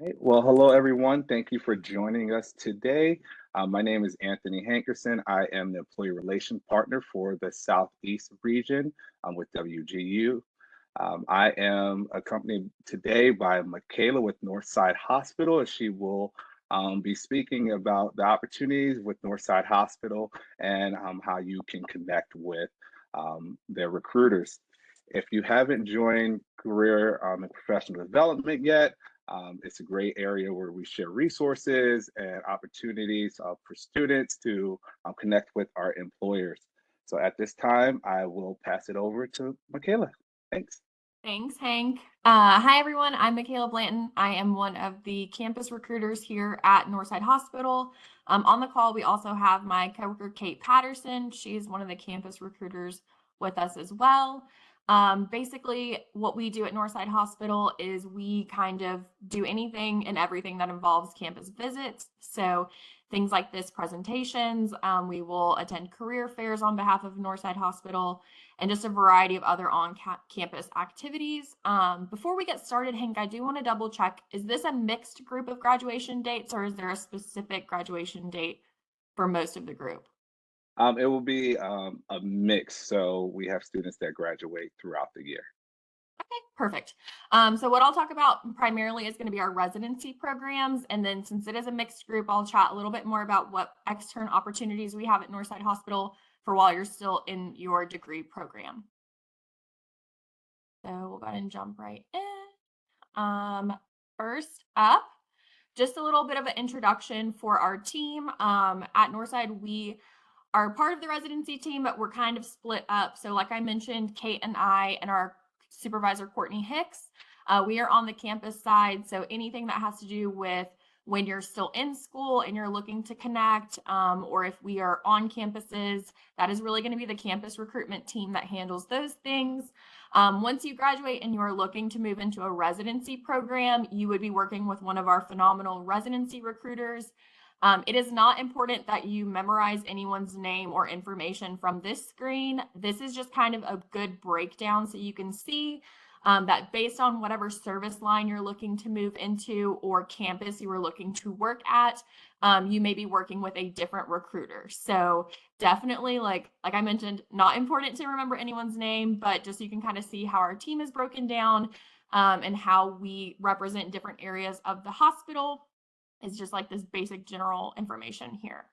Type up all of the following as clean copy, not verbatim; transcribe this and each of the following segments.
Hey, well, hello everyone. Thank you for joining us today. My name is Anthony Hankerson. I am the Employee Relation Partner for the Southeast region with WGU. I am accompanied today by Michaela with Northside Hospital, and she will be speaking about the opportunities with Northside Hospital and how you can connect with their recruiters. If you haven't joined career and professional development yet, it's a great area where we share resources and opportunities for students to connect with our employers. So at this time, I will pass it over to Michaela. Thanks. Thanks, Hank. Hi, everyone. I'm Michaela Blanton. I am one of the campus recruiters here at Northside Hospital. On the call, we also have my coworker, Kate Patterson. She's one of the campus recruiters with us as well. Basically, what we do at Northside Hospital is we kind of do anything and everything that involves campus visits. So things like this presentations, we will attend career fairs on behalf of Northside Hospital and just a variety of other on-campus activities. Before we get started, Hank, I do want to double check, is this a mixed group of graduation dates or is there a specific graduation date for most of the group? It will be a mix. So we have students that graduate throughout the year. Okay, perfect. So what I'll talk about primarily is going to be our residency programs. And then since it is a mixed group, I'll chat a little bit more about what extern opportunities we have at Northside Hospital for while you're still in your degree program. So we'll go ahead and jump right in. First up, just a little bit of an introduction for our team. At Northside, we are part of the residency team, but we're kind of split up. So like I mentioned, Kate and I and our supervisor, Courtney Hicks, we are on the campus side. So anything that has to do with when you're still in school and you're looking to connect, or if we are on campuses, that is really going to be the campus recruitment team that handles those things. Once you graduate and you are looking to move into a residency program, you would be working with one of our phenomenal residency recruiters. It is not important that you memorize anyone's name or information from this screen. This is just kind of a good breakdown so you can see that based on whatever service line you're looking to move into or campus you are looking to work at, you may be working with a different recruiter. So definitely, like I mentioned, not important to remember anyone's name, but just so you can kind of see how our team is broken down and how we represent different areas of the hospital. Is just like this basic general information here.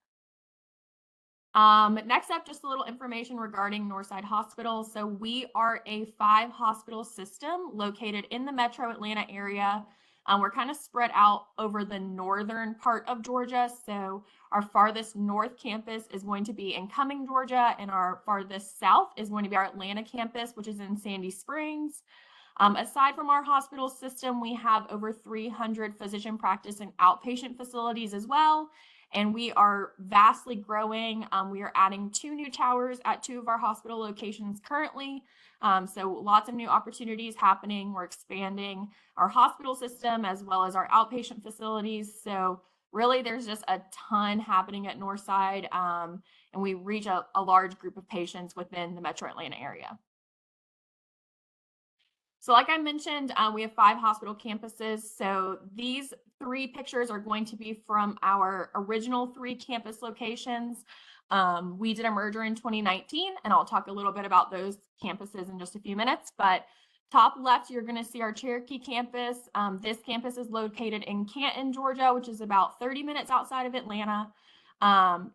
Next up, just a little information regarding Northside Hospital. So we are a 5-hospital system located in the metro Atlanta area. We're kind of spread out over the northern part of Georgia. So our farthest north campus is going to be in Cumming, Georgia, and our farthest south is going to be our Atlanta campus, which is in Sandy Springs. Aside from our hospital system, we have over 300 physician practice and outpatient facilities as well. And we are vastly growing. We are adding 2 new towers at 2 of our hospital locations currently. So lots of new opportunities happening. We're expanding our hospital system as well as our outpatient facilities. So really there's just a ton happening at Northside. And we reach a large group of patients within the metro Atlanta area. So like I mentioned, we have 5 hospital campuses. So these 3 pictures are going to be from our original 3 campus locations. We did a merger in 2019, and I'll talk a little bit about those campuses in just a few minutes. But top left, you're going to see our Cherokee campus. This campus is located in Canton, Georgia, which is about 30 minutes outside of Atlanta.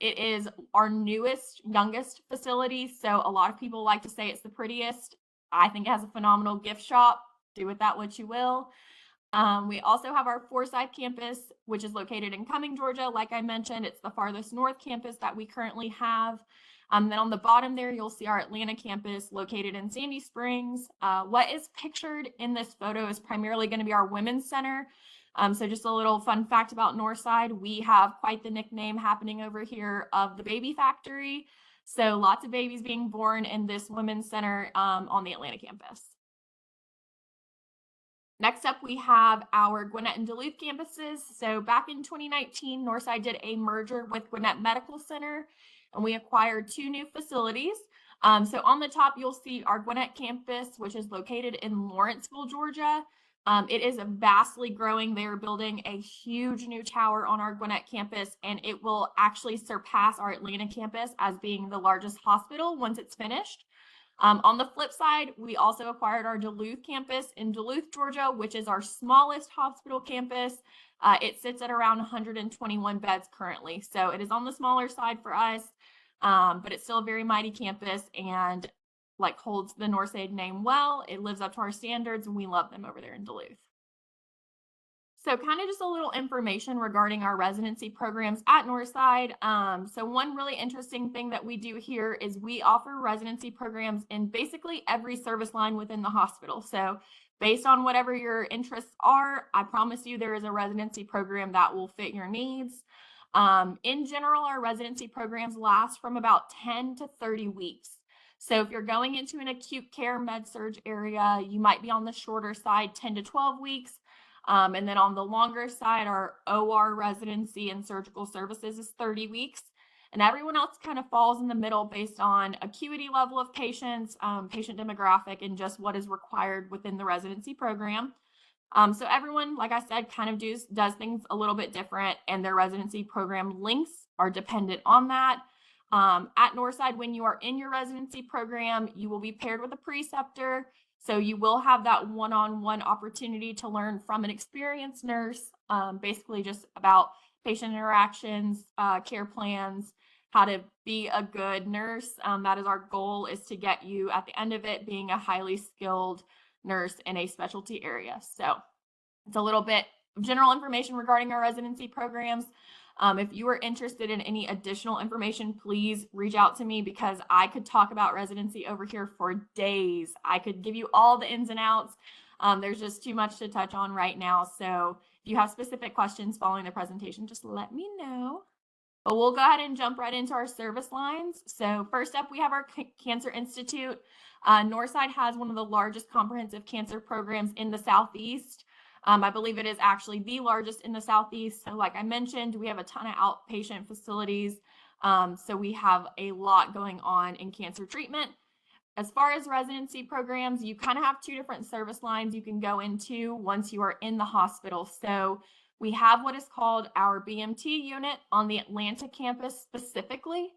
It is our newest, youngest facility. So a lot of people like to say it's the prettiest. I think it has a phenomenal gift shop. Do with that what you will. We also have our Forsyth campus, which is located in Cumming, Georgia. Like I mentioned, it's the farthest north campus that we currently have. Then on the bottom there, you'll see our Atlanta campus located in Sandy Springs. What is pictured in this photo is primarily going to be our women's center. So just a little fun fact about Northside, we have quite the nickname happening over here of the baby factory. So lots of babies being born in this women's center on the Atlanta campus. Next up, we have our Gwinnett and Duluth campuses. So back in 2019, Northside did a merger with Gwinnett Medical Center, and we acquired 2 new facilities. So on the top, you'll see our Gwinnett campus, which is located in Lawrenceville, Georgia. It is vastly growing. They are building a huge new tower on our Gwinnett campus, and it will actually surpass our Atlanta campus as being the largest hospital once it's finished. On the flip side, we also acquired our Duluth campus in Duluth, Georgia, which is our smallest hospital campus. It sits at around 121 beds currently. So it is on the smaller side for us, but it's still a very mighty campus and like holds the Northside name well. It lives up to our standards and we love them over there in Duluth. So kind of just a little information regarding our residency programs at Northside. So one really interesting thing that we do here is we offer residency programs in basically every service line within the hospital. So based on whatever your interests are, I promise you there is a residency program that will fit your needs. In general, our residency programs last from about 10 to 30 weeks. So if you're going into an acute care med surg area, you might be on the shorter side, 10 to 12 weeks. And then on the longer side, our OR residency and surgical services is 30 weeks. And everyone else kind of falls in the middle based on acuity level of patients, patient demographic, and just what is required within the residency program. So everyone, like I said, kind of does things a little bit different, and their residency program links are dependent on that. At Northside, when you are in your residency program, you will be paired with a preceptor. So you will have that one-on-one opportunity to learn from an experienced nurse, basically just about patient interactions, care plans, how to be a good nurse. That is our goal, is to get you at the end of it being a highly skilled nurse in a specialty area. So it's a little bit of general information regarding our residency programs. If you are interested in any additional information, please reach out to me, because I could talk about residency over here for days. I could give you all the ins and outs. There's just too much to touch on right now. So if you have specific questions following the presentation, just let me know. But we'll go ahead and jump right into our service lines. So first up, we have our Cancer Institute. Northside has one of the largest comprehensive cancer programs in the Southeast. I believe it is actually the largest in the Southeast. So like I mentioned, we have a ton of outpatient facilities. So we have a lot going on in cancer treatment. As far as residency programs, you kind of have two different service lines you can go into once you are in the hospital. So we have what is called our BMT unit on the Atlanta campus specifically.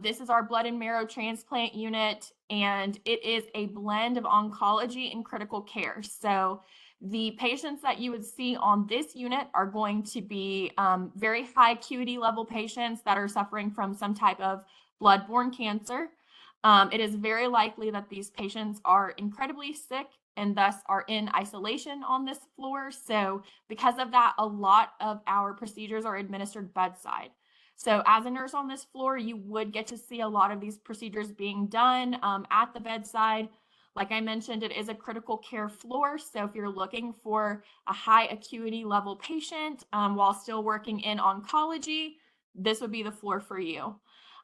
This is our blood and marrow transplant unit, and it is a blend of oncology and critical care. So the patients that you would see on this unit are going to be very high acuity level patients that are suffering from some type of blood-borne cancer. It is very likely that these patients are incredibly sick and thus are in isolation on this floor. So because of that, a lot of our procedures are administered bedside. So as a nurse on this floor, you would get to see a lot of these procedures being done at the bedside. Like I mentioned, it is a critical care floor. So if you're looking for a high acuity level patient while still working in oncology, this would be the floor for you.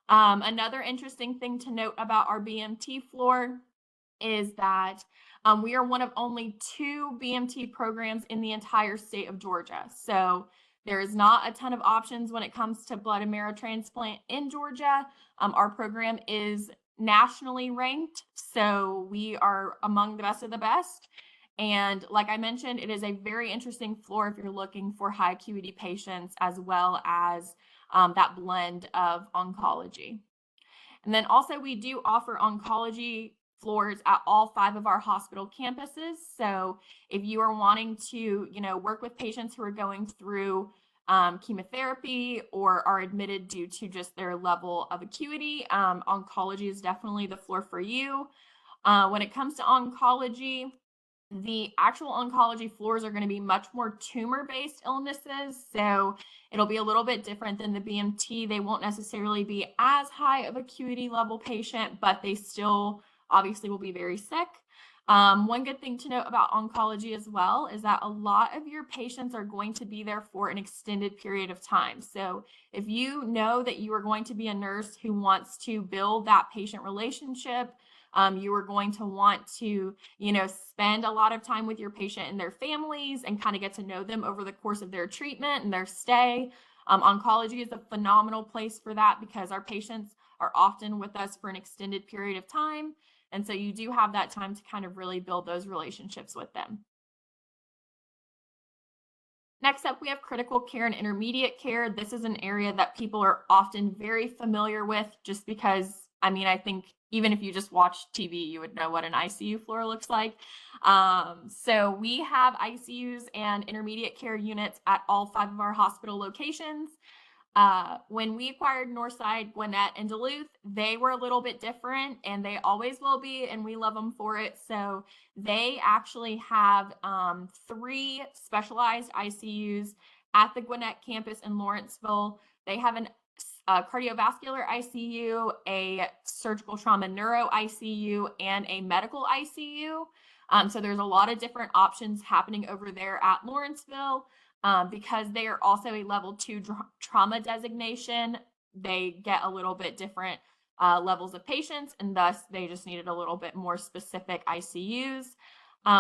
Another interesting thing to note about our BMT floor is that we are one of only 2 BMT programs in the entire state of Georgia. So there is not a ton of options when it comes to blood and marrow transplant in Georgia. Our program is nationally ranked, so we are among the best of the best. And like I mentioned, it is a very interesting floor if you're looking for high acuity patients, as well as that blend of oncology. And then also we do offer oncology floors at all 5 of our hospital campuses. So if you are wanting to, work with patients who are going through chemotherapy or are admitted due to just their level of acuity, oncology is definitely the floor for you. When it comes to oncology, the actual oncology floors are going to be much more tumor-based illnesses. So it'll be a little bit different than the BMT. They won't necessarily be as high of acuity level patient, but they still obviously will be very sick. One good thing to note about oncology as well is that a lot of your patients are going to be there for an extended period of time. So if you know that you are going to be a nurse who wants to build that patient relationship, you are going to want to, spend a lot of time with your patient and their families and kind of get to know them over the course of their treatment and their stay. Oncology is a phenomenal place for that, because our patients are often with us for an extended period of time. And so you do have that time to kind of really build those relationships with them. Next up, we have critical care and intermediate care. This is an area that people are often very familiar with just because, I mean, I think even if you just watch TV, you would know what an ICU floor looks like. So we have ICUs and intermediate care units at all 5 of our hospital locations. When we acquired Northside, Gwinnett, and Duluth, they were a little bit different and they always will be, and we love them for it. So they actually have 3 specialized ICUs at the Gwinnett campus in Lawrenceville. They have a cardiovascular ICU, a surgical trauma neuro ICU, and a medical ICU. So there's a lot of different options happening over there at Lawrenceville. Because they are also a level 2 trauma designation, they get a little bit different levels of patients, and thus they just needed a little bit more specific ICUs.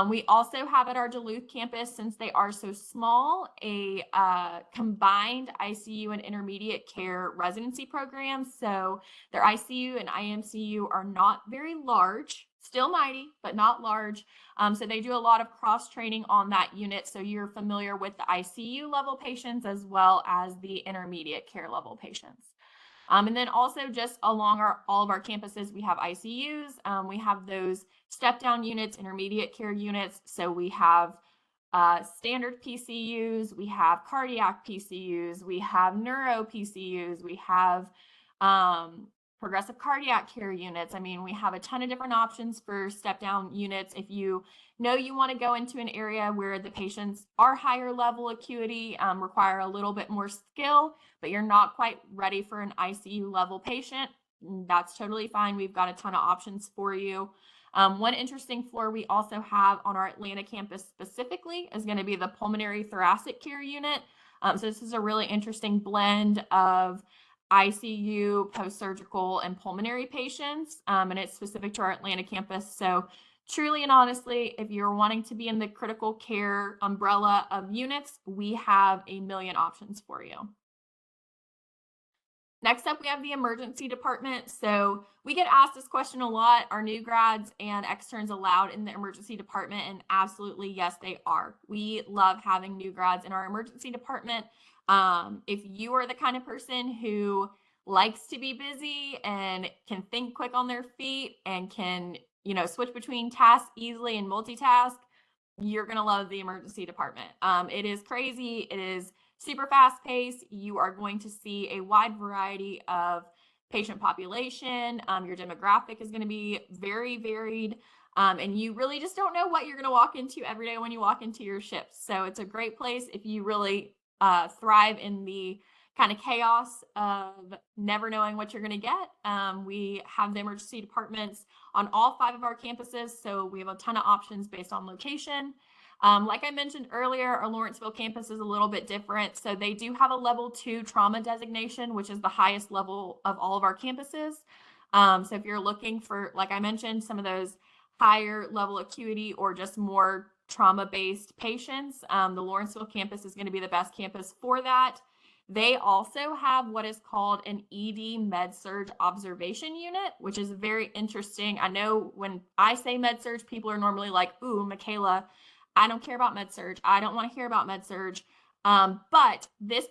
We also have at our Duluth campus, since they are so small, a combined ICU and intermediate care residency program. So their ICU and IMCU are not very large, still mighty, but not large. So they do a lot of cross training on that unit. So you're familiar with the ICU level patients as well as the intermediate care level patients. And then also just along all of our campuses, we have ICUs. We have those step down units, intermediate care units. So we have standard PCUs, we have cardiac PCUs, we have neuro PCUs, we have progressive cardiac care units. I mean, we have a ton of different options for step down units. If you know you want to go into an area where the patients are higher level acuity, require a little bit more skill, but you're not quite ready for an ICU level patient, that's totally fine. We've got a ton of options for you. One interesting floor we also have on our Atlanta campus specifically is going to be the pulmonary thoracic care unit. So this is a really interesting blend of ICU, post-surgical, and pulmonary patients, and it's specific to our Atlanta campus. So truly and honestly, if you're wanting to be in the critical care umbrella of units, we have a million options for you. Next up, we have the emergency department. So we get asked this question a lot. Are new grads and externs allowed in the emergency department? And absolutely, yes, they are. We love having new grads in our emergency department. If you are the kind of person who likes to be busy and can think quick on their feet and can, switch between tasks easily and multitask, you're going to love the emergency department. It is crazy. It is super fast paced. You are going to see a wide variety of patient population. Your demographic is going to be very varied. And you really just don't know what you're going to walk into every day when you walk into your shift. So it's a great place if you really thrive in the kind of chaos of never knowing what you're going to get. We have the emergency departments on all 5 of our campuses, so we have a ton of options based on location. Like I mentioned earlier, our Lawrenceville campus is a little bit different. So they do have a level 2 trauma designation, which is the highest level of all of our campuses. So if you're looking for, like I mentioned, some of those higher level acuity or just more trauma-based patients, the Lawrenceville campus is going to be the best campus for that. They also have what is called an ED med-surg observation unit, which is very interesting. I know when I say med-surg, people are normally like, ooh, Michaela, I don't care about med-surg. I don't want to hear about med-surg. But this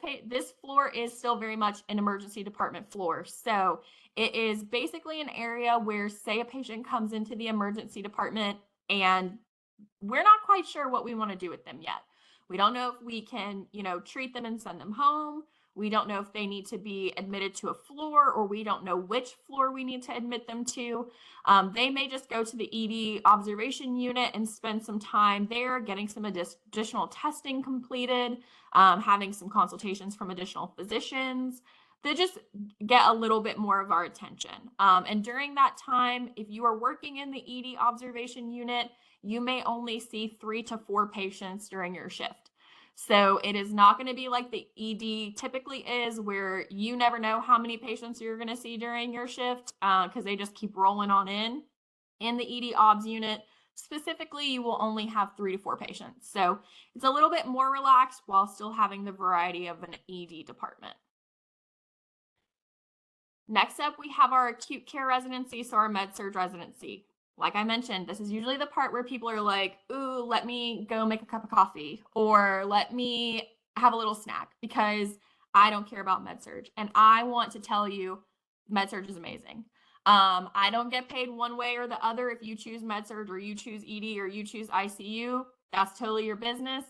floor is still very much an emergency department floor. So it is basically an area where, say, a patient comes into the emergency department and we're not quite sure what we want to do with them yet. We don't know if we can, treat them and send them home. We don't know if they need to be admitted to a floor, or we don't know which floor we need to admit them to. They may just go to the ED observation unit and spend some time there getting some additional testing completed, having some consultations from additional physicians. They just get a little bit more of our attention. And during that time, if you are working in the ED observation unit, you may only see 3 to 4 patients during your shift. So it is not going to be like the ED typically is, where you never know how many patients you're going to see during your shift because they just keep rolling on in. In the ED obs unit, specifically, you will only have 3 to 4 patients. So it's a little bit more relaxed while still having the variety of an ED department. Next up, we have our acute care residency, so our med-surg residency. Like I mentioned, this is usually the part where people are like, ooh, let me go make a cup of coffee, or let me have a little snack because I don't care about med surg. And I want to tell you, med surg is amazing. I don't get paid one way or the other if you choose med surg or you choose ED or you choose ICU. That's totally your business.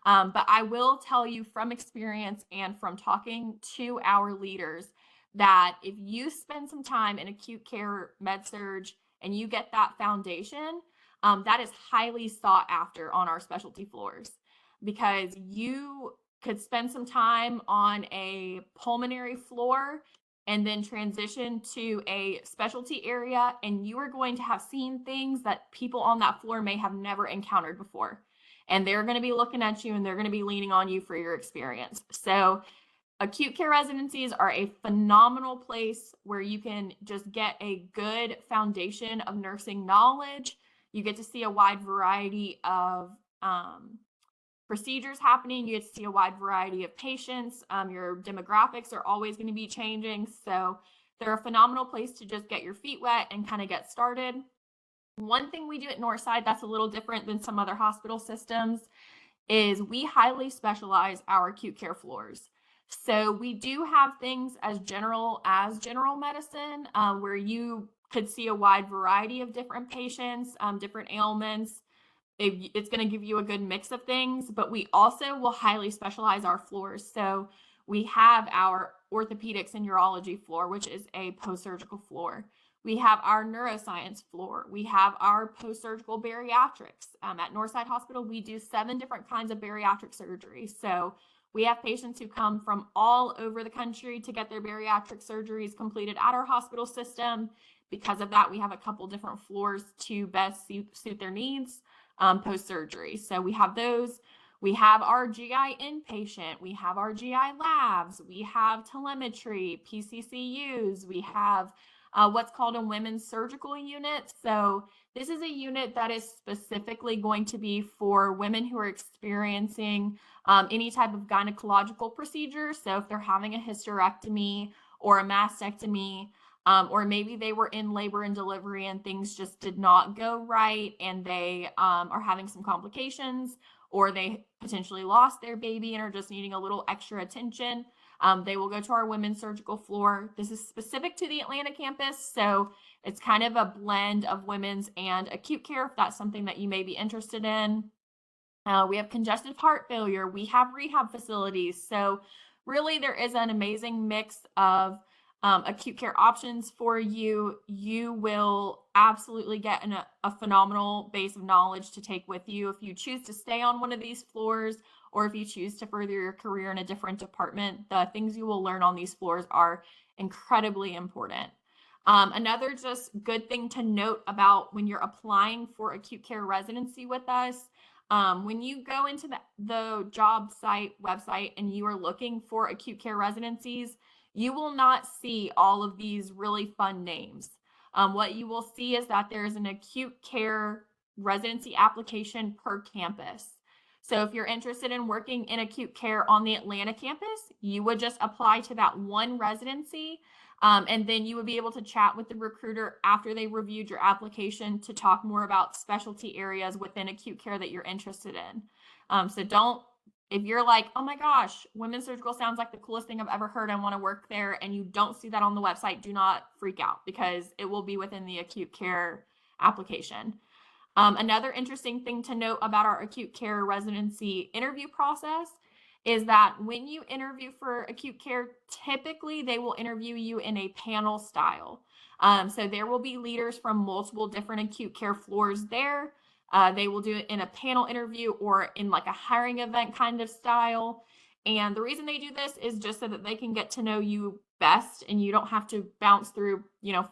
But I will tell you from experience and from talking to our leaders that if you spend some time in acute care med surg and you get that foundation, that is highly sought after on our specialty floors because you could spend some time on a pulmonary floor and then transition to a specialty area, and you are going to have seen things that people on that floor may have never encountered before. And they're going to be looking at you and they're going to be leaning on you for your experience. So acute care residencies are a phenomenal place where you can just get a good foundation of nursing knowledge. You get to see a wide variety of procedures happening. You get to see a wide variety of patients. Your demographics are always going to be changing. So they're a phenomenal place to just get your feet wet and kind of get started. One thing we do at Northside that's a little different than some other hospital systems is we highly specialize our acute care floors. So we do have things as general medicine, where you could see a wide variety of different patients, different ailments. It's going to give you a good mix of things, but we also will highly specialize our floors. So we have our orthopedics and urology floor, which is a post-surgical floor. We have our neuroscience floor. We have our post-surgical bariatrics. At Northside Hospital, we do 7 different kinds of bariatric surgery. So we have patients who come from all over the country to get their bariatric surgeries completed at our hospital system. Because of that, we have a couple different floors to best suit their needs post-surgery. So we have those. We have our GI inpatient. We have our GI labs. We have telemetry, PCCUs. We have what's called a women's surgical unit. So this is a unit that is specifically going to be for women who are experiencing any type of gynecological procedure. So if they're having a hysterectomy or a mastectomy, or maybe they were in labor and delivery and things just did not go right and they are having some complications, or they potentially lost their baby and are just needing a little extra attention. They will go to our women's surgical floor. This is specific to the Atlanta campus, so it's kind of a blend of women's and acute care if that's something that you may be interested in. We have congestive heart failure. We have rehab facilities. So really there is an amazing mix of acute care options for you. You will absolutely get a phenomenal base of knowledge to take with you if you choose to stay on one of these floors, or if you choose to further your career in a different department. The things you will learn on these floors are incredibly important. Another just good thing to note about when you're applying for acute care residency with us, when you go into the job site website and you are looking for acute care residencies, you will not see all of these really fun names. What you will see is that there's an acute care residency application per campus. So if you're interested in working in acute care on the Atlanta campus, you would just apply to that one residency. And then you would be able to chat with the recruiter after they reviewed your application to talk more about specialty areas within acute care that you're interested in. So if you're like, oh my gosh, women's surgical sounds like the coolest thing I've ever heard, I want to work there, and you don't see that on the website, do not freak out because it will be within the acute care application. Another interesting thing to note about our acute care residency interview process is that when you interview for acute care, typically they will interview you in a panel style. So there will be leaders from multiple different acute care floors there. They will do it in a panel interview or in like a hiring event kind of style. And the reason they do this is just so that they can get to know you best and you don't have to bounce through,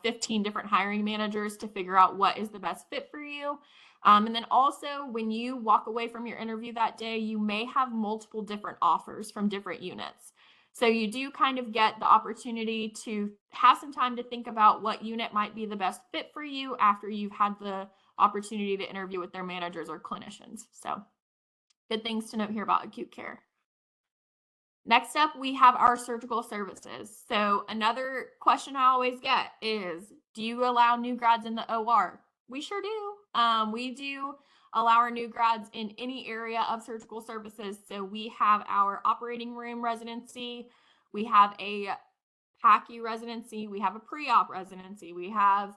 15 different hiring managers to figure out what is the best fit for you. And then also when you walk away from your interview that day, you may have multiple different offers from different units. So you do kind of get the opportunity to have some time to think about what unit might be the best fit for you after you've had the opportunity to interview with their managers or clinicians. So good things to note here about acute care. Next up, we have our surgical services. So another question I always get is, do you allow new grads in the OR? We sure do. We do allow our new grads in any area of surgical services. So we have our operating room residency, we have a PACU residency, we have a pre-op residency, we have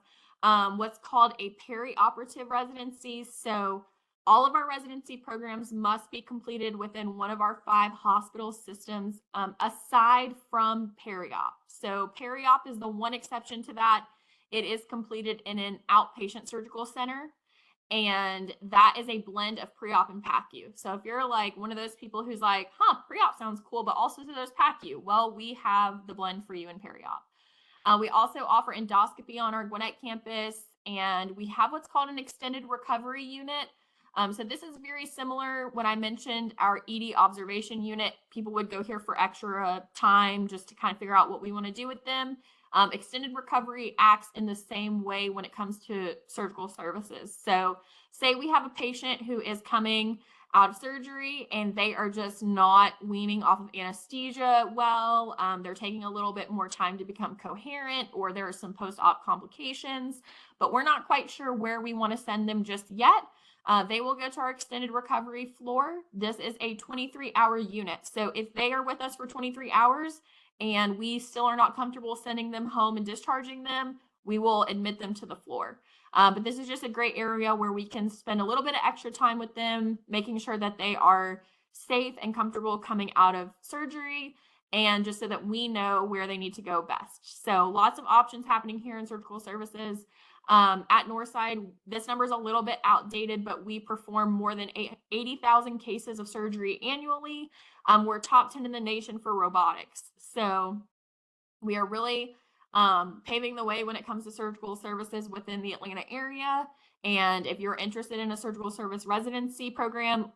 what's called a perioperative residency. So all of our residency programs must be completed within one of our 5 hospital systems, aside from peri-op. So peri-op is the one exception to that. It is completed in an outpatient surgical center, and that is a blend of pre-op and PACU. So if you're like one of those people who's like, pre-op sounds cool, but also there's PACU, well, we have the blend for you in peri-op. We also offer endoscopy on our Gwinnett campus, and we have what's called an extended recovery unit. So this is very similar. When I mentioned our ED observation unit, people would go here for extra time just to kind of figure out what we want to do with them. Extended recovery acts in the same way when it comes to surgical services. So say we have a patient who is coming out of surgery and they are just not weaning off of anesthesia well. They're taking a little bit more time to become coherent, or there are some post-op complications, but we're not quite sure where we want to send them just yet. They will go to our extended recovery floor. This is a 23-hour unit. So if they are with us for 23 hours and we still are not comfortable sending them home and discharging them, we will admit them to the floor. But this is just a great area where we can spend a little bit of extra time with them, making sure that they are safe and comfortable coming out of surgery, and just so that we know where they need to go best. So lots of options happening here in surgical services. At Northside, this number is a little bit outdated, but we perform more than 80,000 cases of surgery annually. We're top 10 in the nation for robotics. So we are really paving the way when it comes to surgical services within the Atlanta area. And if you're interested in a surgical service residency program,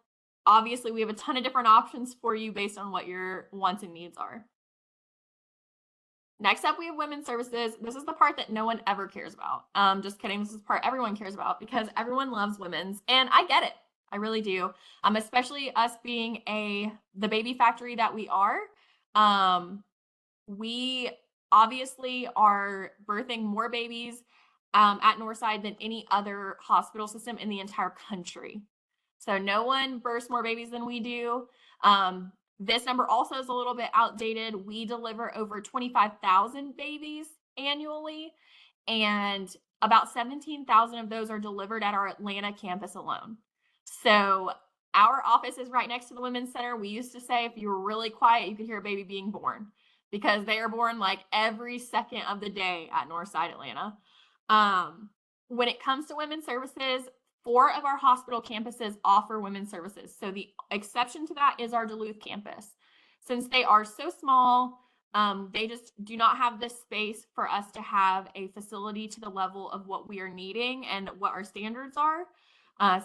obviously we have a ton of different options for you based on what your wants and needs are. Next up, we have women's services. This is the part that no one ever cares about. Just kidding. This is the part everyone cares about because everyone loves women's, and I get it. I really do. Especially us being the baby factory that we are. We obviously are birthing more babies at Northside than any other hospital system in the entire country. So no one births more babies than we do. This number also is a little bit outdated. We deliver over 25,000 babies annually, and about 17,000 of those are delivered at our Atlanta campus alone. So our office is right next to the Women's Center. We used to say if you were really quiet, you could hear a baby being born, because they are born like every second of the day at Northside Atlanta. When it comes to women's services, 4 of our hospital campuses offer women's services. So the exception to that is our Duluth campus. Since they are so small, they just do not have the space for us to have a facility to the level of what we are needing and what our standards are.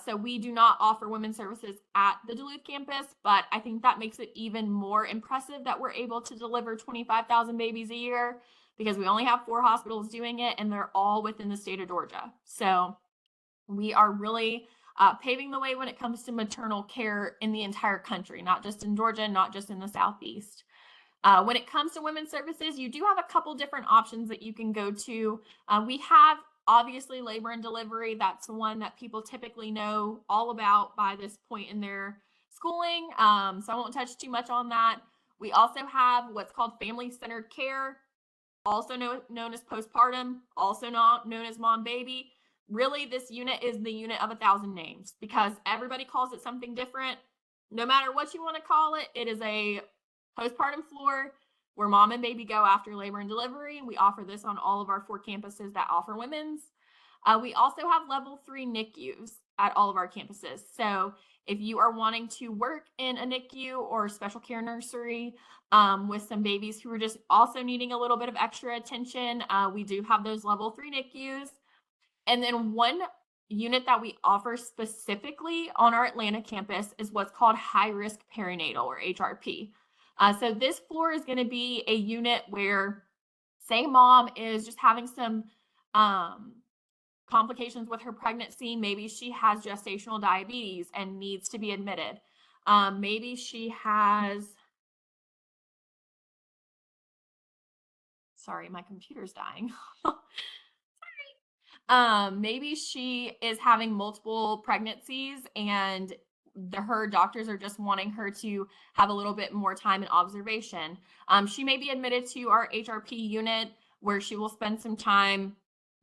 So we do not offer women's services at the Duluth campus, but I think that makes it even more impressive that we're able to deliver 25,000 babies a year, because we only have 4 hospitals doing it, and they're all within the state of Georgia. So we are really paving the way when it comes to maternal care in the entire country, not just in Georgia, not just in the Southeast. When it comes to women's services, you do have a couple different options that you can go to. We have obviously labor and delivery. That's the one that people typically know all about by this point in their schooling. So I won't touch too much on that. We also have what's called family-centered care, also known as postpartum, also known as mom baby. Really, this unit is the unit of 1,000 names because everybody calls it something different. No matter what you want to call it, it is a postpartum floor where mom and baby go after labor and delivery. We offer this on all of our 4 campuses that offer women's. We also have level 3 NICUs at all of our campuses. So if you are wanting to work in a NICU or special care nursery with some babies who are just also needing a little bit of extra attention, we do have those level 3 NICUs. And then one unit that we offer specifically on our Atlanta campus is what's called high risk perinatal, or HRP. So this floor is going to be a unit where, say, mom is just having some complications with her pregnancy. Maybe she has gestational diabetes and needs to be admitted. Maybe she has, sorry, my computer's dying. Maybe she is having multiple pregnancies and her doctors are just wanting her to have a little bit more time in observation. She may be admitted to our HRP unit where she will spend some time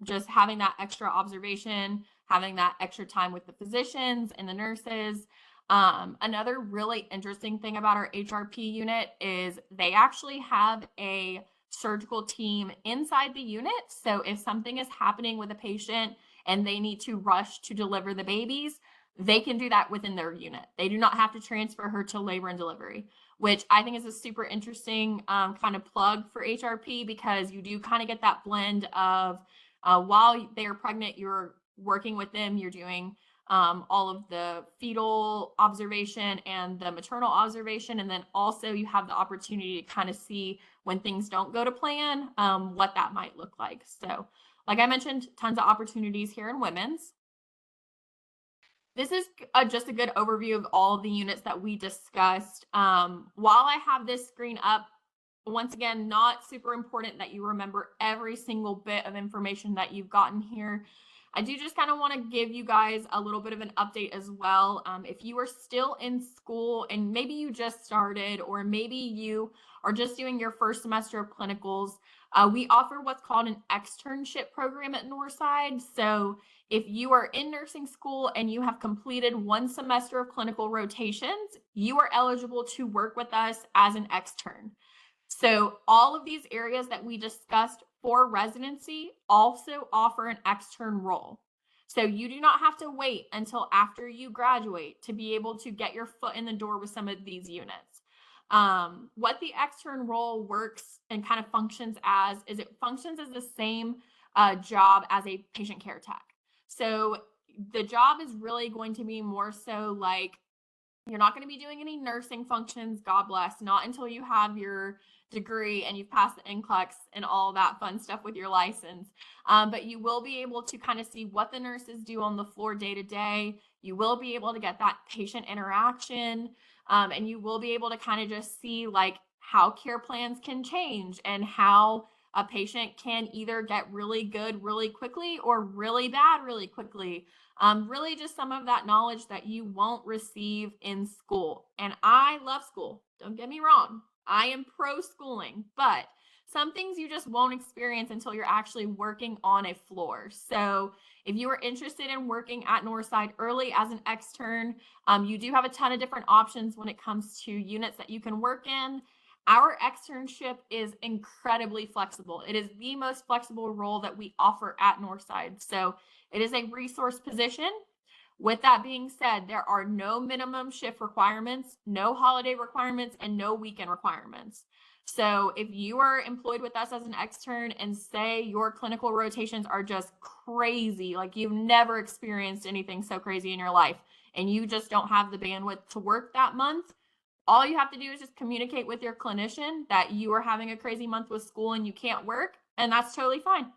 just having that extra observation, having that extra time with the physicians and the nurses. Another really interesting thing about our HRP unit is they actually have a surgical team inside the unit. So if something is happening with a patient and they need to rush to deliver the babies, they can do that within their unit. They do not have to transfer her to labor and delivery, which I think is a super interesting kind of plug for HRP, because you do kind of get that blend of while they are pregnant, you're working with them, you're doing all of the fetal observation and the maternal observation. And then also you have the opportunity to kind of see when things don't go to plan, what that might look like. So like I mentioned, tons of opportunities here in women's. This is just a good overview of all of the units that we discussed. While I have this screen up, once again, not super important that you remember every single bit of information that you've gotten here. I do just kind of want to give you guys a little bit of an update as well. If you are still in school and maybe you just started, or maybe you are just doing your first semester of clinicals, we offer what's called an externship program at Northside. So if you are in nursing school and you have completed one semester of clinical rotations, you are eligible to work with us as an extern. So all of these areas that we discussed for residency also offer an extern role. So you do not have to wait until after you graduate to be able to get your foot in the door with some of these units. What the extern role works and kind of functions as is it functions as the same job as a patient care tech. So the job is really going to be more so like, you're not going to be doing any nursing functions, God bless, not until you have your degree and you've passed the NCLEX and all that fun stuff with your license. But you will be able to kind of see what the nurses do on the floor day to day. You will be able to get that patient interaction, and you will be able to kind of just see like how care plans can change and how a patient can either get really good really quickly or really bad really quickly. Really just some of that knowledge that you won't receive in school. And I love school. Don't get me wrong. I am pro schooling, but some things you just won't experience until you're actually working on a floor. So if you are interested in working at Northside early as an extern, you do have a ton of different options when it comes to units that you can work in. Our externship is incredibly flexible. It is the most flexible role that we offer at Northside. So it is a resource position. With that being said, there are no minimum shift requirements, no holiday requirements, and no weekend requirements. So if you are employed with us as an extern and say your clinical rotations are just crazy, like you've never experienced anything so crazy in your life, and you just don't have the bandwidth to work that month, all you have to do is just communicate with your clinician that you are having a crazy month with school and you can't work, and that's totally fine.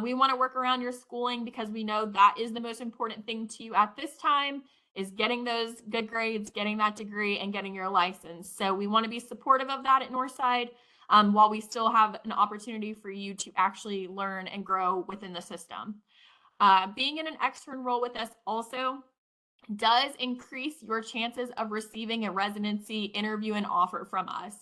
We want to work around your schooling because we know that is the most important thing to you at this time, is getting those good grades, getting that degree, and getting your license. So we want to be supportive of that at Northside, while we still have an opportunity for you to actually learn and grow within the system. Being in an extern role with us also does increase your chances of receiving a residency interview and offer from us.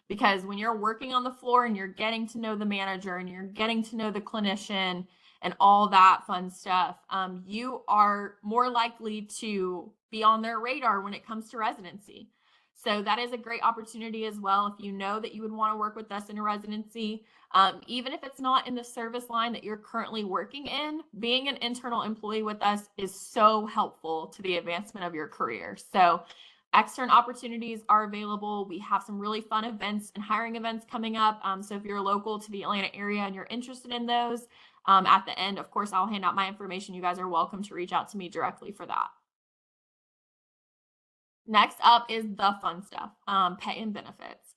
Because when you're working on the floor and you're getting to know the manager and you're getting to know the clinician and all that fun stuff, you are more likely to be on their radar when it comes to residency. So that is a great opportunity as well. If you know that you would want to work with us in a residency, even if it's not in the service line that you're currently working in, being an internal employee with us is so helpful to the advancement of your career. So extern opportunities are available. We have some really fun events and hiring events coming up. So if you're local to the Atlanta area and you're interested in those, at the end, of course, I'll hand out my information. You guys are welcome to reach out to me directly for that. Next up is the fun stuff, pay and benefits.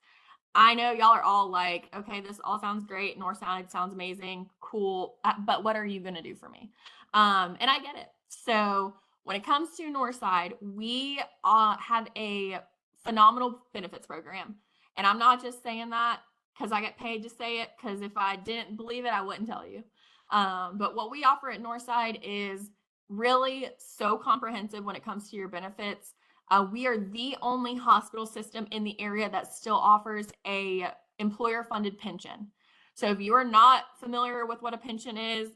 I know y'all are all like, okay, this all sounds great. Northside sounds amazing, cool, but what are you going to do for me? And I get it. So when it comes to Northside, we have a phenomenal benefits program. And I'm not just saying that because I get paid to say it, because if I didn't believe it, I wouldn't tell you. But what we offer at Northside is really so comprehensive when it comes to your benefits. We are the only hospital system in the area that still offers a employer funded pension. So if you are not familiar with what a pension is,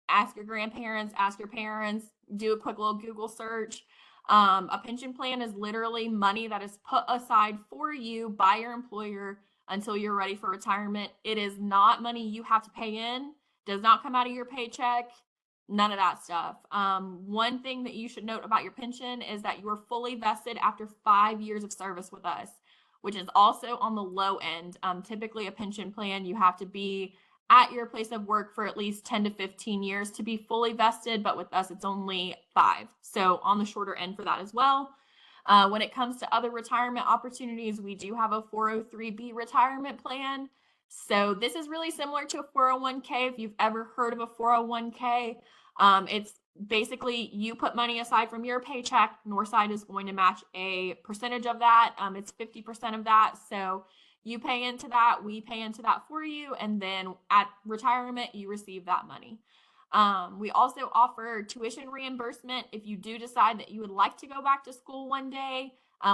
ask your grandparents, ask your parents, do a quick little Google search. A pension plan is literally money that is put aside for you by your employer until you're ready for retirement. It is not money you have to pay in, does not come out of your paycheck, none of that stuff. One thing that you should note about your pension is that you are fully vested after 5 years of service with us, which is also on the low end. Typically, a pension plan, you have to be at your place of work for at least 10 to 15 years to be fully vested, but with us, it's only 5. So on the shorter end for that as well. When it comes to other retirement opportunities, we do have a 403B retirement plan. So this is really similar to a 401k. If you've ever heard of a 401k, it's basically you put money aside from your paycheck. Northside is going to match a percentage of that. It's 50% of that. So you pay into that, we pay into that for you, and then at retirement, you receive that money. We also offer tuition reimbursement. If you do decide that you would like to go back to school one day,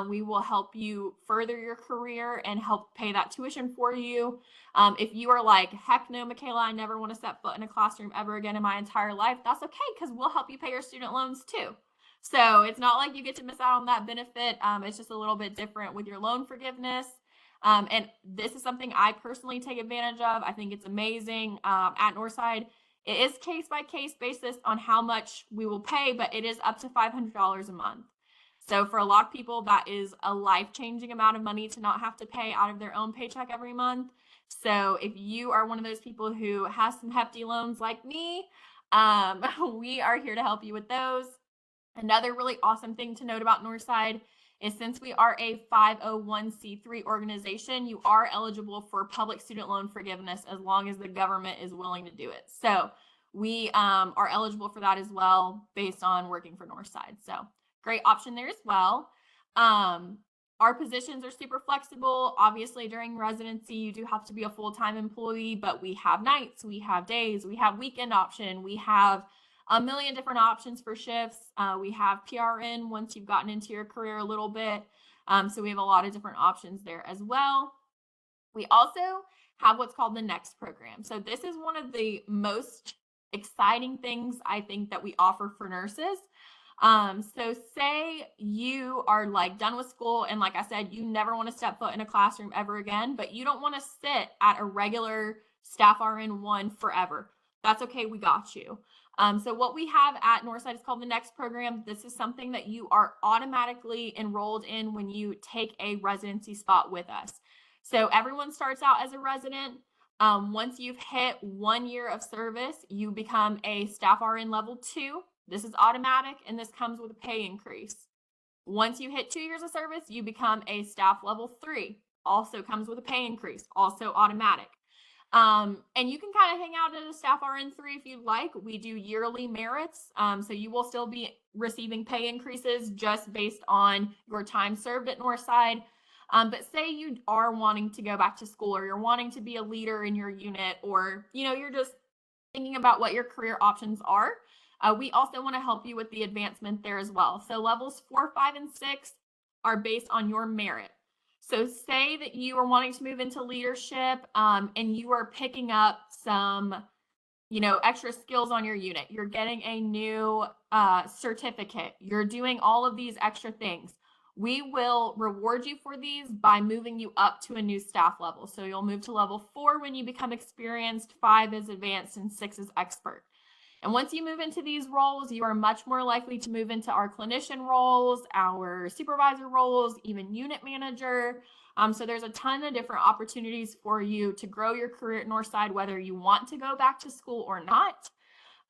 we will help you further your career and help pay that tuition for you. If you are like, heck no, Michaela, I never want to set foot in a classroom ever again in my entire life, that's okay, because we'll help you pay your student loans too. So it's not like you get to miss out on that benefit. It's just a little bit different with your loan forgiveness. And this is something I personally take advantage of. I think it's amazing. At Northside, it is case by case basis on how much we will pay, but it is up to $500 a month. So for a lot of people, that is a life-changing amount of money to not have to pay out of their own paycheck every month. So if you are one of those people who has some hefty loans like me, we are here to help you with those. Another really awesome thing to note about Northside is since we are a 501c3 organization, you are eligible for public student loan forgiveness as long as the government is willing to do it. So we are eligible for that as well based on working for Northside. So great option there as well. Our positions are super flexible. Obviously, during residency, you do have to be a full-time employee, but we have nights, we have days, we have weekend option, we have a million different options for shifts. We have PRN once you've gotten into your career a little bit. So we have a lot of different options there as well. We also have what's called the Next program. So this is one of the most exciting things I think that we offer for nurses. So say you are like done with school and like I said, you never want to step foot in a classroom ever again, but you don't want to sit at a regular staff RN 1 forever. That's okay, we got you. So what we have at Northside is called the Next program. This is something that you are automatically enrolled in when you take a residency spot with us. So everyone starts out as a resident. Once you've hit 1 year of service, you become a staff RN level 2. This is automatic, and this comes with a pay increase. Once you hit 2 years of service, you become a staff level 3. Also comes with a pay increase, also automatic. And you can kind of hang out at a staff RN3 if you'd like. We do yearly merits. So you will still be receiving pay increases just based on your time served at Northside. But say you are wanting to go back to school or you're wanting to be a leader in your unit or, you're just thinking about what your career options are. We also want to help you with the advancement there as well. So levels 4, 5, and 6 are based on your merit. So say that you are wanting to move into leadership and you are picking up some, extra skills on your unit. You're getting a new certificate. You're doing all of these extra things. We will reward you for these by moving you up to a new staff level. So you'll move to level 4 when you become experienced, 5 is advanced, and 6 is expert. And once you move into these roles, you are much more likely to move into our clinician roles, our supervisor roles, even unit manager. So there's a ton of different opportunities for you to grow your career at Northside, whether you want to go back to school or not.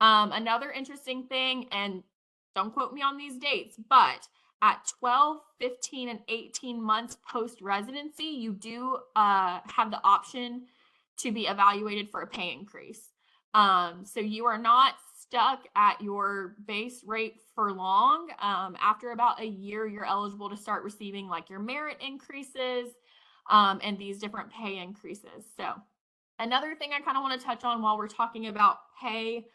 Another interesting thing, and don't quote me on these dates, but at 12, 15, and 18 months post-residency, you do have the option to be evaluated for a pay increase. So you are not stuck at your base rate for long. After about a year, you're eligible to start receiving like your merit increases and these different pay increases. So Another thing I kind of want to touch on while we're talking about pay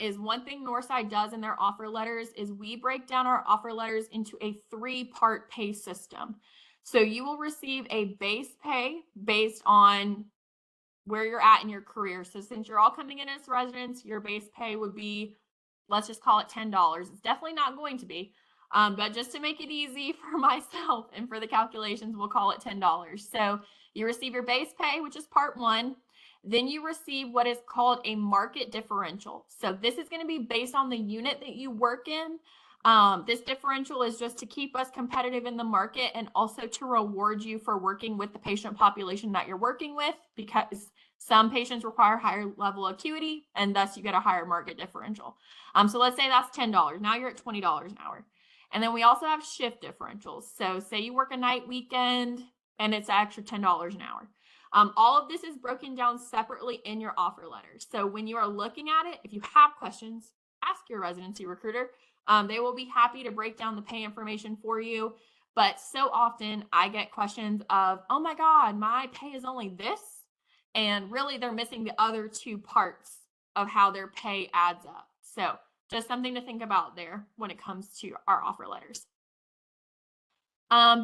is one thing Northside does in their offer letters is we break down our offer letters into a 3-part pay system. So you will receive a base pay based on where you're at in your career. So since you're all coming in as residents, your base pay would be, let's just call it $10. It's definitely not going to be, but just to make it easy for myself and for the calculations, we'll call it $10. So you receive your base pay, which is part one. Then you receive what is called a market differential. So this is going to be based on the unit that you work in. This differential is just to keep us competitive in the market and also to reward you for working with the patient population that you're working with, because some patients require higher level acuity and thus you get a higher market differential. So let's say that's $10. Now you're at $20 an hour. And then we also have shift differentials. So say you work a night weekend and it's an extra $10 an hour. All of this is broken down separately in your offer letter. So when you are looking at it, if you have questions, ask your residency recruiter. They will be happy to break down the pay information for you. But so often I get questions of, oh my God, my pay is only this. And really they're missing the other 2 parts of how their pay adds up. So just something to think about there when it comes to our offer letters.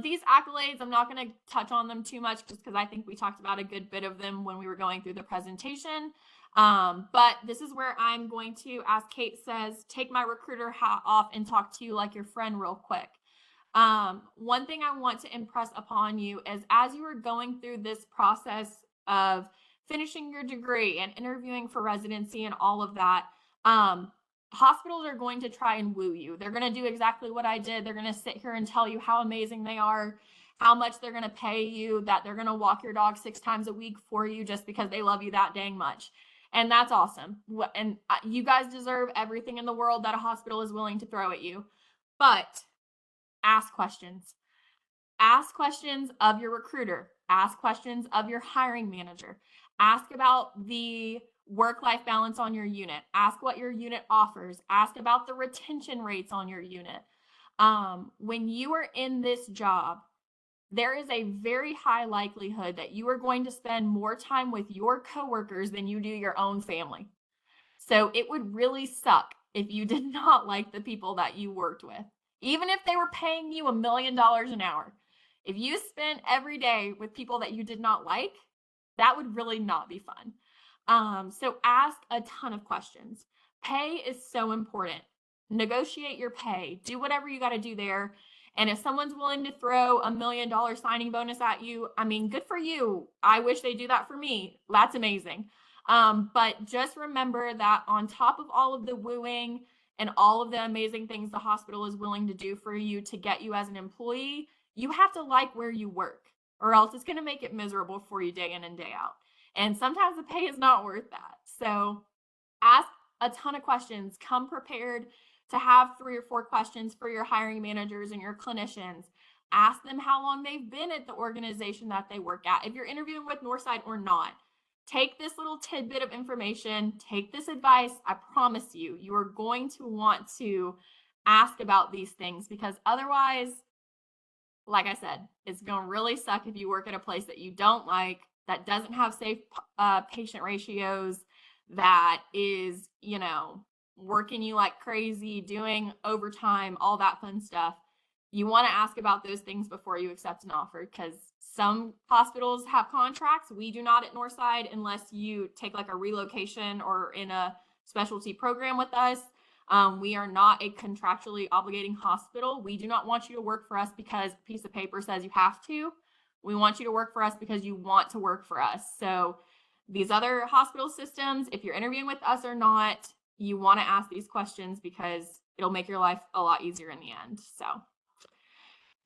These accolades, I'm not going to touch on them too much just because I think we talked about a good bit of them when we were going through the presentation. But this is where I'm going to, as Kate says, take my recruiter hat off and talk to you like your friend real quick. One thing I want to impress upon you is as you are going through this process of finishing your degree and interviewing for residency and all of that, hospitals are going to try and woo you. They're going to do exactly what I did. They're going to sit here and tell you how amazing they are, how much they're going to pay you, that they're going to walk your dog 6 times a week for you just because they love you that dang much. And that's awesome. And you guys deserve everything in the world that a hospital is willing to throw at you. But ask questions. Ask questions of your recruiter. Ask questions of your hiring manager. Ask about the work-life balance on your unit. Ask what your unit offers. Ask about the retention rates on your unit. When you are in this job, there is a very high likelihood that you are going to spend more time with your coworkers than you do your own family. So it would really suck if you did not like the people that you worked with, even if they were paying you $1 million an hour. If you spent every day with people that you did not like, that would really not be fun. So ask a ton of questions. Pay is so important. Negotiate your pay. Do whatever you got to do there. And if someone's willing to throw $1 million signing bonus at you, I mean, good for you. I wish they do that for me. That's amazing. But just remember that on top of all of the wooing and all of the amazing things the hospital is willing to do for you to get you as an employee, you have to like where you work, or else it's going to make it miserable for you day in and day out. And sometimes the pay is not worth that. So ask a ton of questions. Come prepared to have 3 or 4 questions for your hiring managers and your clinicians. Ask them how long they've been at the organization that they work at, if you're interviewing with Northside or not. Take this little tidbit of information, take this advice. I promise you, you are going to want to ask about these things, because otherwise, like I said, it's going to really suck if you work at a place that you don't like, that doesn't have safe patient ratios, that is, working you like crazy, doing overtime, all that fun stuff. You want to ask about those things before you accept an offer, because some hospitals have contracts. We do not at Northside unless you take like a relocation or in a specialty program with us. We are not a contractually obligating hospital. We do not want you to work for us because a piece of paper says you have to. We want you to work for us because you want to work for us. So these other hospital systems, if you're interviewing with us or not, you want to ask these questions because it'll make your life a lot easier in the end. So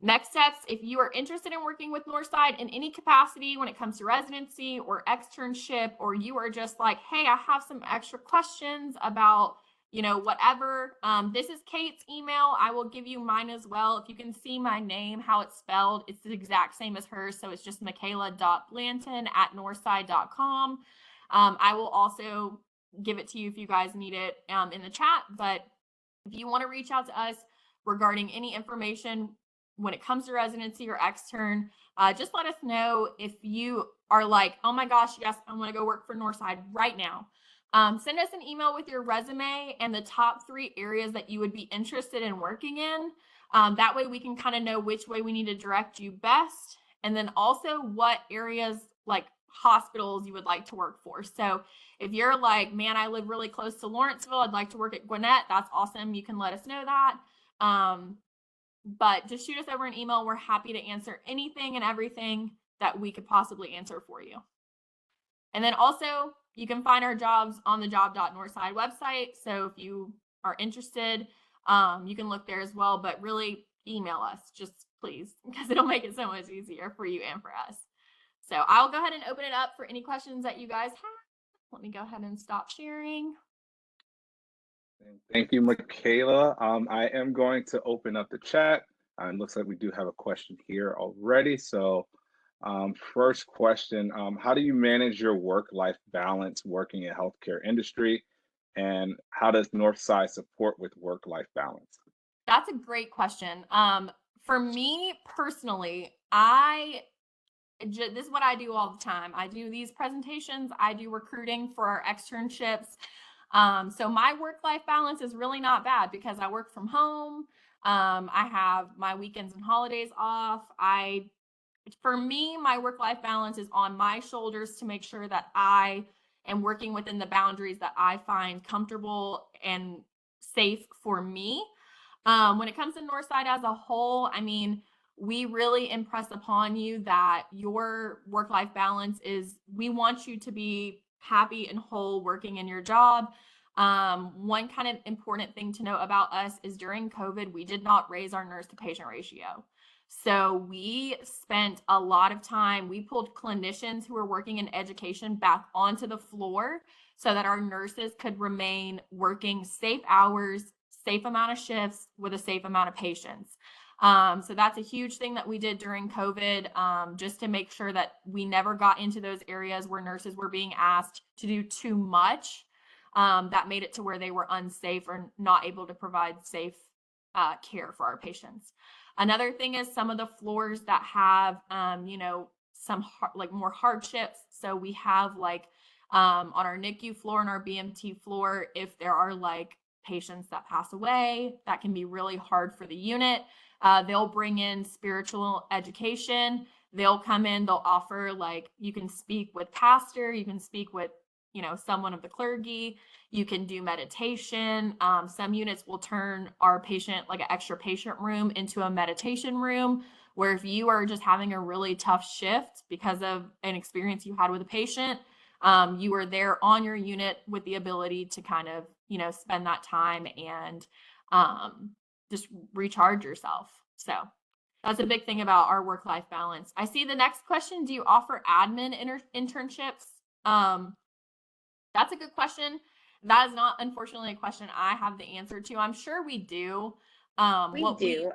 next steps, if you are interested in working with Northside in any capacity when it comes to residency or externship, or you are just like, hey, I have some extra questions about, whatever. This is Kate's email. I will give you mine as well. If you can see my name, how it's spelled, it's the exact same as hers. So it's just michaela.blanton@northside.com. I will also give it to you if you guys need it in the chat. But if you want to reach out to us regarding any information when it comes to residency or extern, just let us know if you are like, oh my gosh, yes, I want to go work for Northside right now. Send us an email with your resume and the top 3 areas that you would be interested in working in. That way we can kind of know which way we need to direct you best. And then also what areas, like hospitals, you would like to work for. So if you're like, man, I live really close to Lawrenceville, I'd like to work at Gwinnett, that's awesome. You can let us know that. But just shoot us over an email. We're happy to answer anything and everything that we could possibly answer for you. And then also, you can find our jobs on the job.northside website. So if you are interested, you can look there as well. But really, email us, just please, because it'll make it so much easier for you and for us. So I'll go ahead and open it up for any questions that you guys have. Let me go ahead and stop sharing. Thank you, Michaela. I am going to open up the chat. It looks like we do have a question here already. So first question, how do you manage your work-life balance working in healthcare industry? And how does Northside support with work-life balance? That's a great question. For me personally, this is what I do all the time. I do these presentations, I do recruiting for our externships. So my work-life balance is really not bad because I work from home. I have my weekends and holidays off. For me, my work-life balance is on my shoulders to make sure that I am working within the boundaries that I find comfortable and safe for me. When it comes to Northside as a whole, I mean, we really impress upon you that your work-life balance is, we want you to be happy and whole working in your job. One kind of important thing to know about us is during COVID, we did not raise our nurse to patient ratio. So we spent a lot of time, we pulled clinicians who were working in education back onto the floor so that our nurses could remain working safe hours, safe amount of shifts with a safe amount of patients. So that's a huge thing that we did during COVID, just to make sure that we never got into those areas where nurses were being asked to do too much. That made it to where they were unsafe or not able to provide safe care for our patients. Another thing is some of the floors that have, some more hardships. So we have on our NICU floor and our BMT floor, if there are patients that pass away, that can be really hard for the unit. They'll bring in spiritual education. They'll come in, they'll offer you can speak with pastor, you can speak with someone of the clergy, you can do meditation. Some units will turn our patient, an extra patient room, into a meditation room, where if you are just having a really tough shift because of an experience you had with a patient, you are there on your unit with the ability to kind of spend that time and just recharge yourself. So that's a big thing about our work-life balance. I see the next question. Do you offer admin internships? That's a good question. That is not, unfortunately, a question I have the answer to. I'm sure we do. We do.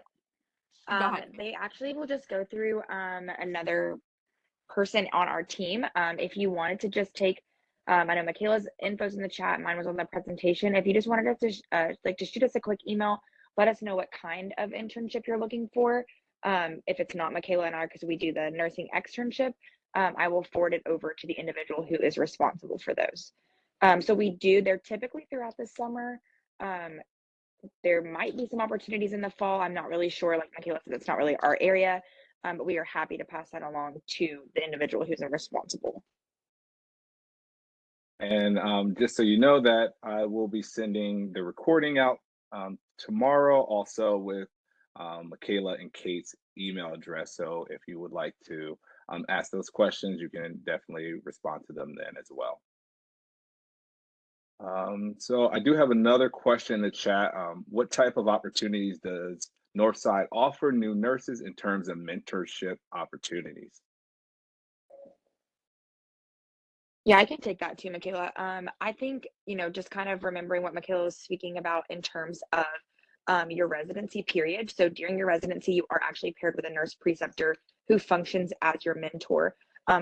Go ahead. They actually will just go through another person on our team. If you wanted to just take, I know Michaela's info's in the chat, mine was on the presentation. If you just wanted to just shoot us a quick email, let us know what kind of internship you're looking for. If it's not Michaela and I, because we do the nursing externship, I will forward it over to the individual who is responsible for those. So they're typically throughout the summer. There might be some opportunities in the fall. I'm not really sure. Like Michaela said, it's not really our area, but we are happy to pass that along to the individual who's responsible. And just so you know that I will be sending the recording out tomorrow, also with Michaela and Kate's email address. So if you would like to ask those questions, you can definitely respond to them then as well. So I do have another question in the chat. What type of opportunities does Northside offer new nurses in terms of mentorship opportunities? Yeah, I can take that too, Michaela. I think, just kind of remembering what Michaela was speaking about in terms of your residency period. So during your residency, you are actually paired with a nurse preceptor who functions as your mentor.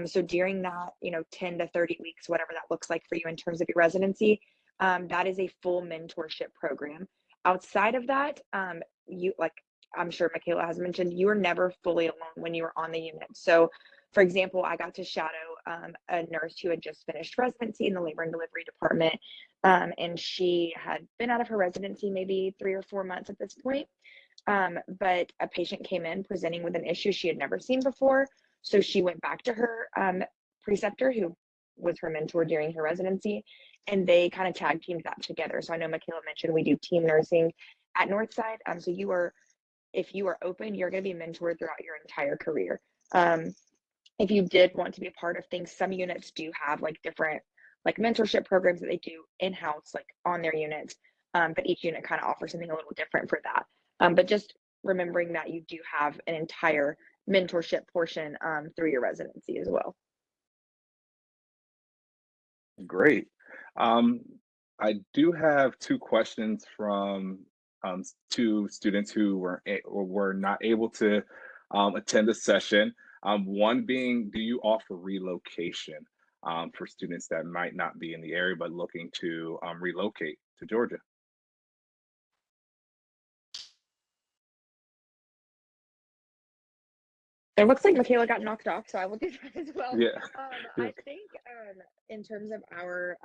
So during that, 10 to 30 weeks, whatever that looks like for you in terms of your residency, that is a full mentorship program. Outside of that, I'm sure Michaela has mentioned, you are never fully alone when you are on the unit. So, for example, I got to shadow a nurse who had just finished residency in the labor and delivery department, and she had been out of her residency maybe 3 or 4 months at this point. But a patient came in presenting with an issue she had never seen before. So she went back to her preceptor, who was her mentor during her residency, and they kind of tag teamed that together. So I know Michaela mentioned we do team nursing at Northside. So if you are open, you're going to be mentored throughout your entire career. If you did want to be a part of things, some units do have like different like mentorship programs that they do in-house, like on their units. But each unit kind of offers something a little different for that. But just remembering that you do have an entire mentorship portion through your residency as well. Great. Um, I do have two questions from two students who were not able to attend the session. One being, do you offer relocation for students that might not be in the area but looking to relocate to Georgia? It looks like Michaela got knocked off, so I will do that as well. Yeah. I think in terms of our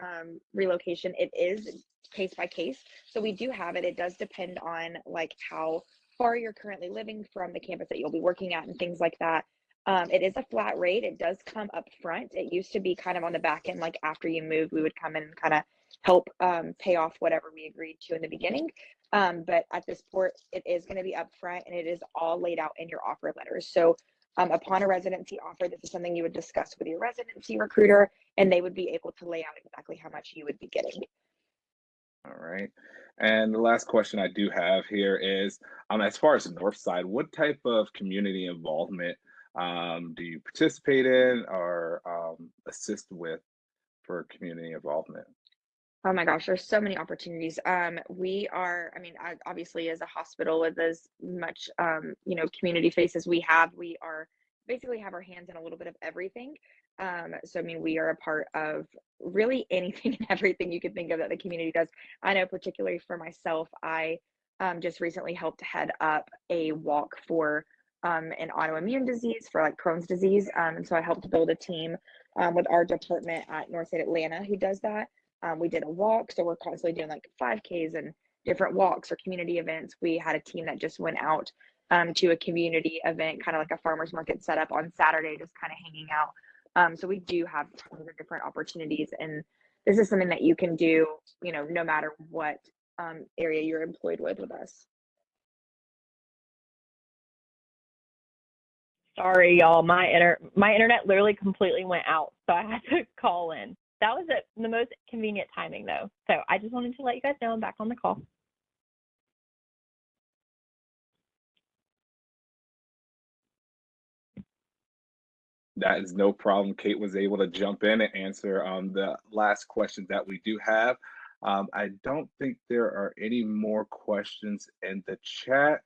relocation, it is case by case. So we do have it. It does depend on like how far you're currently living from the campus that you'll be working at and things like that. It is a flat rate. It does come up front. It used to be kind of on the back end, like after you moved, we would come in and kind of help pay off whatever we agreed to in the beginning. But at this point, it is going to be upfront and it is all laid out in your offer letters. So upon a residency offer, this is something you would discuss with your residency recruiter, and they would be able to lay out exactly how much you would be getting. All right. And the last question I do have here is, as far as Northside, what type of community involvement do you participate in or assist with for community involvement? Oh my gosh, there's so many opportunities. We are, I mean, obviously as a hospital with as much, community face as we have, we are basically have our hands in a little bit of everything. So I mean, we are a part of really anything and everything you could think of that the community does. I know particularly for myself, I just recently helped head up a walk for an autoimmune disease for like Crohn's disease. And so I helped build a team with our department at Northside Atlanta who does that. We did a walk, so we're constantly doing like 5Ks and different walks or community events. We had a team that just went out to a community event, kind of like a farmer's market setup on Saturday, just kind of hanging out. So we do have tons of different opportunities, and this is something that you can do, no matter what area you're employed with us. Sorry, y'all. My internet literally completely went out, so I had to call in. That was the most convenient timing, though. So I just wanted to let you guys know I'm back on the call. That is no problem. Kate was able to jump in and answer the last questions that we do have. I don't think there are any more questions in the chat.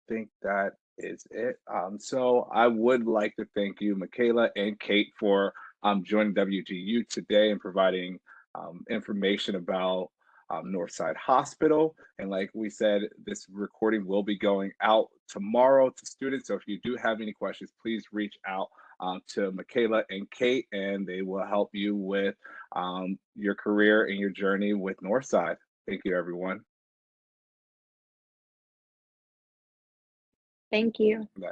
Think that is it. So I would like to thank you, Michaela and Kate, for joining WGU today and providing information about Northside Hospital. And like we said, this recording will be going out tomorrow to students. So if you do have any questions, please reach out to Michaela and Kate, and they will help you with your career and your journey with Northside. Thank you, everyone. Thank you. Bye.